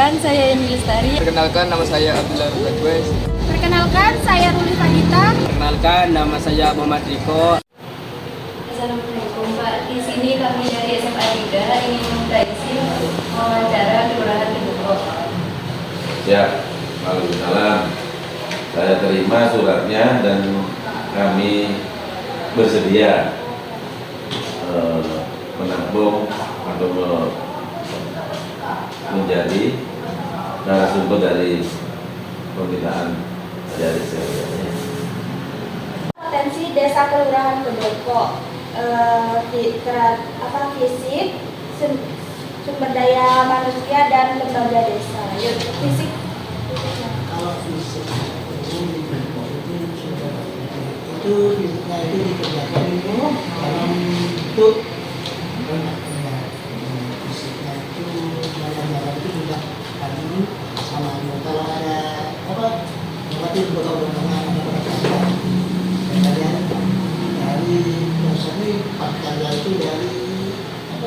Perkenalkan, saya Yeni Lestari. Perkenalkan, nama saya Abdullah Rubadwes. Perkenalkan, saya Ruli Fadita. Perkenalkan, nama saya Muhammad Riko. Assalamualaikum Pak. Di sini kami dari SMA 3 ingin meminta izin wawancara Kelurahan Kedungkok. Ya, waalaikumsalam. Saya terima suratnya dan kami bersedia menampung atau menjadi narasumber dari permintaan dari saya. Potensi Desa Kelurahan Kedungkok, fisik, sumber daya manusia dan lembaga desa. Yuk, fisik. Kalau fisik itu fisiknya itu dikerjakan itu dalam bentuk banyaknya. Fisiknya itu jalan-jalan itu juga tadi sama. Kalau ada apa berarti betul-betul kemudian dari dasarnya Pak Karya itu dari apa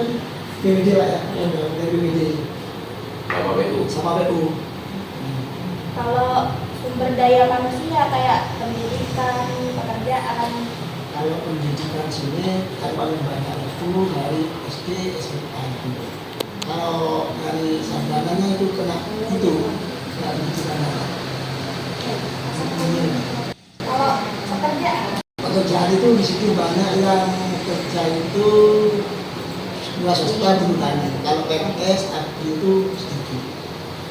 BPD lah ya, dari BPD sama PU. Kalau sumber daya manusia kayak pendidikan, pekerjaan. Kalau pendidikan sini kan paling banyak itu dari SD, SMA itu. Kalau dari sarjananya itu kena itu nggak pendidikan. Kalau Pekerjaan itu di situ banyak yang kerja itu dua swasta bertani. Kalau PNS itu sedikit,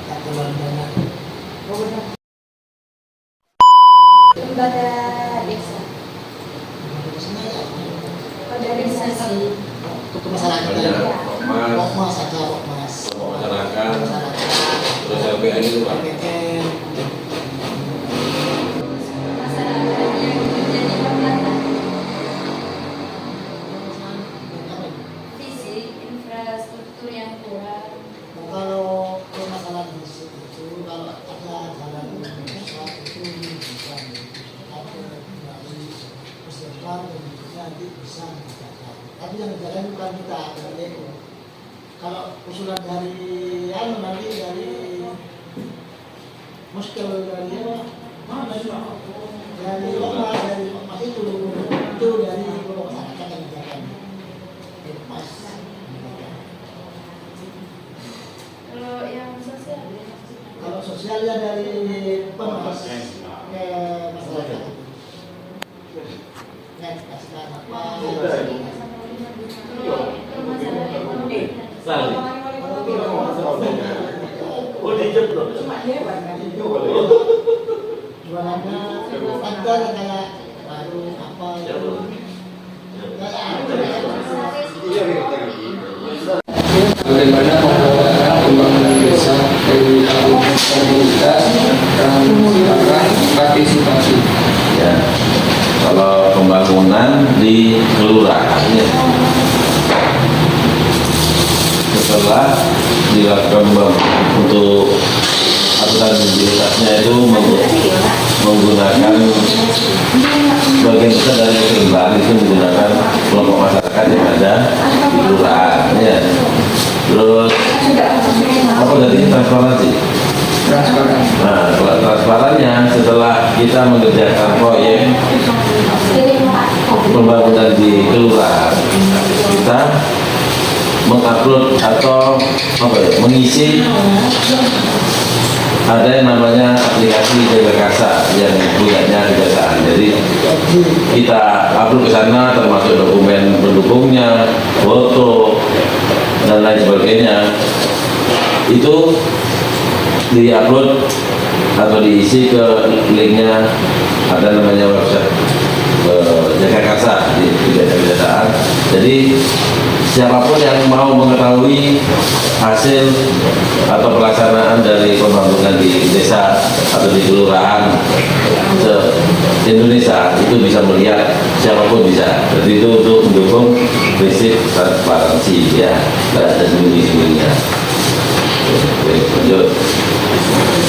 tak terlalu banyak. lembaga desa. Organisasi. Untuk masyarakat, Pokmas ada Pokmas. Masyarakat, terus LPN itu Pak. LPN. Masyarakat yang menjadi pembantu. Fisik, infrastruktur yang kurang. Kalau masalah di situ, kalau ada jalan besar itu bisa ada dari peserta nanti bisa dikerjakan. Tapi yang jalan bukan kita, dari itu. Kalau usulan dari nanti dari muskil dari mana dari Lokmas itu dari kelompok masyarakat yang jalan. Mas. Kalau yang sosial, Kalau sosialnya dari Pemas ke masyarakat. Kasihkan apa? kalau masalah ekonomi. Jualannya ada kayak baru apa itu. Bagaimana pengelolaan pembangunan desa dari komunitas dan masyarakat partisipasi? Ya, kalau pembangunan di kelurahan ya, setelah dilakukan untuk akuntabilitasnya itu menggunakan sebagian besar dari kelurahan itu menggunakan kelompok masyarakat yang ada di kelurahan ya. Terus apa tadi transparansi? Nah, kalau transparannya setelah kita mengerjakan proyek pembangunan di kelurahan, kita mengupload atau mengisi ada yang namanya aplikasi Jaga Kasa yang punyanya kejaksaan. Jadi kita upload ke sana termasuk dokumen pendukungnya, foto dan lain sebagainya. Itu di-upload atau diisi ke linknya, ada namanya website Jaga Kasa di kejaksaan. Jadi siapapun yang mau mengetahui hasil atau pelaksanaan dari pembangunan di desa atau di kelurahan se-Indonesia itu bisa melihat, siapapun bisa. Jadi itu untuk mendukung prinsip transparansi ya, tidak ada sembunyi-sembunyinya. Oke, lanjut.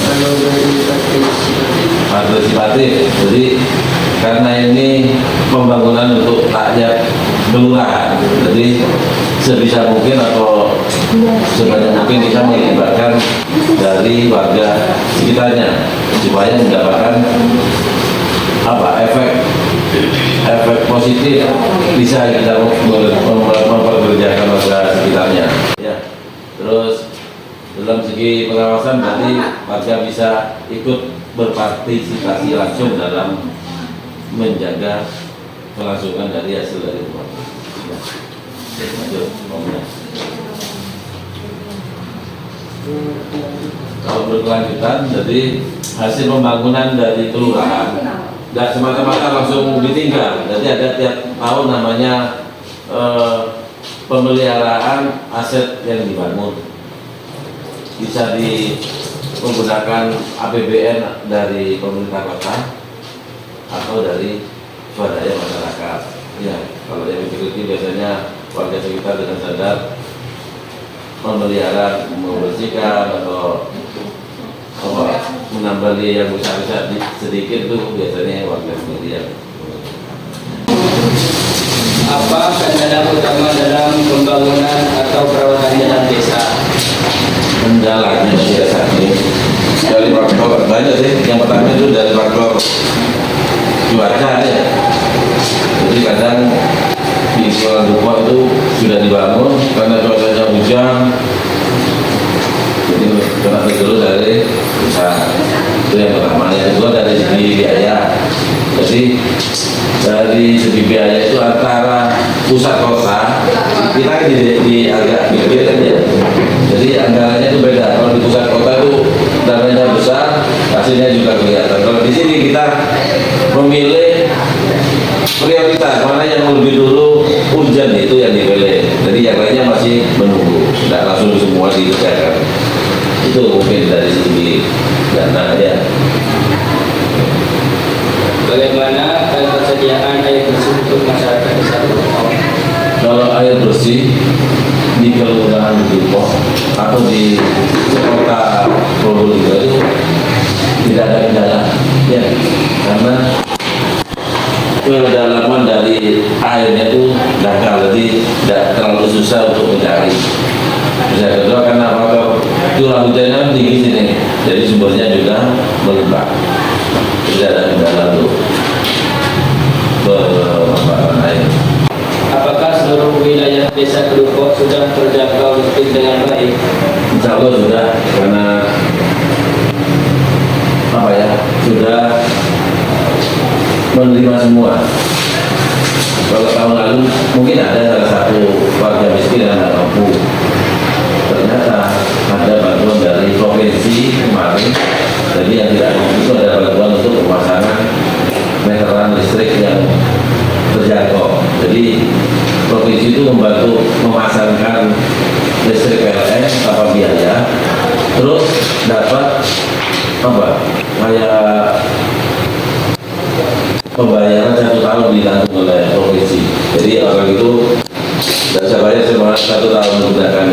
Kalau dari Partisipatif, jadi karena ini pembangunan untuk rakyat kelurahan. Jadi sebisa mungkin atau sebanyak mungkin kita melibatkan dari warga sekitarnya supaya mendapatkan efek positif, bisa kita memperkerjakan warga sekitarnya. Ya. Terus dalam segi pengawasan berarti warga bisa ikut berpartisipasi langsung dalam menjaga kelangsungan dari hasil dari rumah. Ya. Lanjut, kalau berkelanjutan, jadi hasil pembangunan dari kelurahan tidak semata-mata langsung ditinggal. Jadi ada tiap tahun namanya pemeliharaan aset yang dibangun. Bisa menggunakan APBN dari pemerintah kota atau dari swadaya masyarakat. Ya, kalau yang mengikuti biasanya warga sekitar dengan sadar memelihara, membersihkan atau menambah yang besar-besar sedikit itu biasanya warga sendirian. Apa kendala utama dalam pembangunan atau perawatan jalan desa? Kendalanya biasanya dari faktor banyak sih. Yang pertama itu dari faktor cuaca ya. Jadi kadang di sekolah Dupa itu sudah dibangun karena cuacanya hujan, jadi kena tergerus dari usaha. Itu yang pertama. Yang kedua dari segi biaya. Jadi dari segi biaya itu antara pusat kota kita di agak pinggir kan ya. Jadi anggarannya itu beda. Kalau di pusat kota itu dananya besar, hasilnya juga kelihatan. Kalau di sini kita memilih prioritas mana yang lebih dulu hujan itu yang dipilih. Jadi yang lainnya masih menunggu. Tidak langsung semua dikerjakan. Itu mungkin dari segi dana ya. Bagaimana ketersediaan air bersih untuk masyarakat desa Dupa? Kalau air bersih di kelurahan Dupa atau di kota Probolinggo itu tidak ada kendala ya, karena kedalaman dari airnya itu dangkal, jadi tidak terlalu susah untuk mencari. Yang kedua karena faktor curah hujannya tinggi sini, jadi sumbernya juga melimpah. Tidak ada kendala untuk pemanfaatan air. Apakah seluruh wilayah desa Dupa sudah terjangkau listrik dengan baik? Insya Allah sudah, karena sudah menerima semua. Kalau tahun lalu mungkin ada salah satu warga miskin yang tidak mampu, ternyata ada bantuan dari provinsi kemarin. Jadi yang tidak mampu itu ada bantuan untuk pemasangan meteran listrik yang terjangkau. Jadi provinsi itu membantu memasangkan listrik PLN tanpa biaya, terus dapat kayak pembayaran 1 tahun ditanggung oleh provinsi. Jadi orang itu tidak bisa bayar selama 1 tahun menggunakan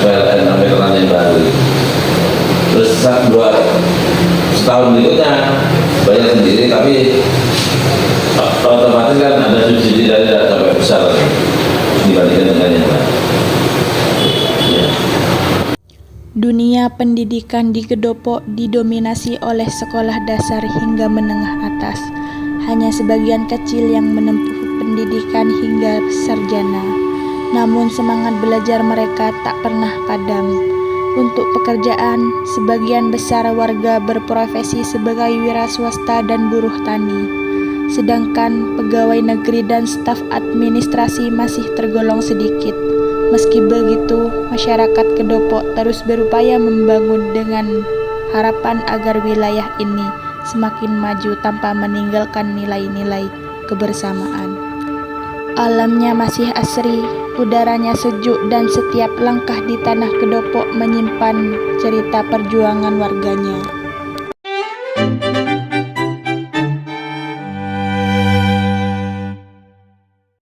PLN meteran yang baru. Terus setahun berikutnya bayar sendiri, tapi otomatis kan ada subsidi dari tidak sampai besar dibandingkan dengan yang lain. Ya. Dunia pendidikan di Gedopo didominasi oleh sekolah dasar hingga menengah atas. Hanya sebagian kecil yang menempuh pendidikan hingga sarjana. Namun semangat belajar mereka tak pernah padam. Untuk pekerjaan, sebagian besar warga berprofesi sebagai wira swasta dan buruh tani. Sedangkan pegawai negeri dan staf administrasi masih tergolong sedikit. Meski begitu, masyarakat Gedopo terus berupaya membangun dengan harapan agar wilayah ini semakin maju tanpa meninggalkan nilai-nilai kebersamaan. Alamnya masih asri, udaranya sejuk, dan setiap langkah di tanah Gedopo menyimpan cerita perjuangan warganya.